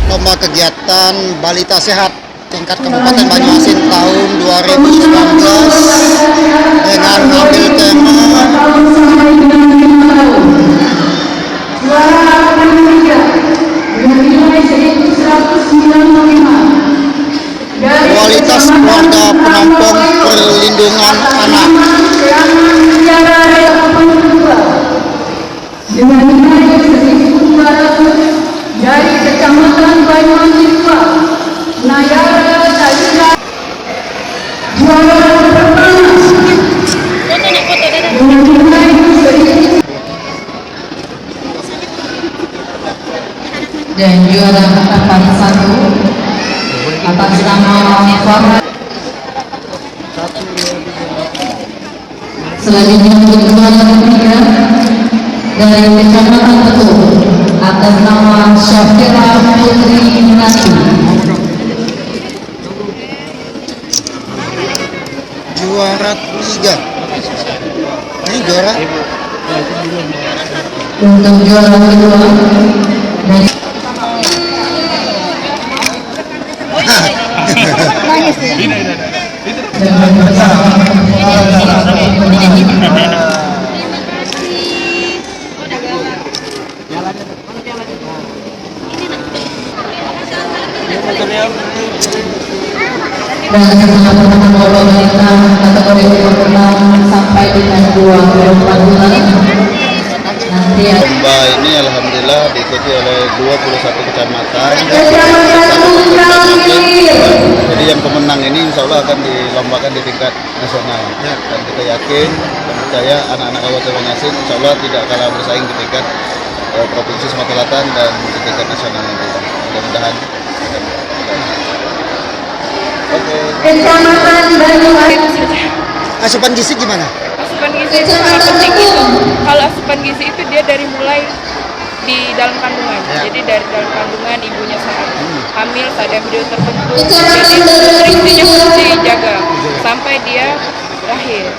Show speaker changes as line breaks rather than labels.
lomba kegiatan balita sehat tingkat Kabupaten Banyuasin tahun 2019 dengan mengambil tema kualitas keluarga penampung perlindungan anak.
Dengan nilai 1.200 dari Kecamatan Banyuasin, Nayara Talita juara pertama dengan nilai 1.000 dan juara tempat 1 atas nama Farhan. Selanjutnya untuk juara ketiga dari Kecamatan Betul atas nama Syafira Putri Minati.
Juara 3. Ini juara.
Untuk juara kedua dari dan teman-teman lomba balita kategori umur 6 sampai dengan 24 bulan. Nanti
Lomba ini alhamdulillah diikuti oleh 21 kecamatan. Jadi yang pemenang ini insya Allah akan dilombakan di tingkat nasional. Dan kita yakin dan percaya anak-anak Kabupaten Banyuasin insya Allah tidak kalah bersaing di tingkat Provinsi Sumatera Selatan dan di tingkat nasional nanti. Mudah-mudahan. Oke.
Kecamatan Banyuasin.
Asupan gizi gimana?
Asupan gizi itu sangat penting gitu. Kalau asupan gizi itu dia dari mulai di dalam kandungan. Jadi dari dalam kandungan ibunya saat hamil, saat embryo terbentuk. Jadi nutrisinya harus dijaga sampai dia lahir.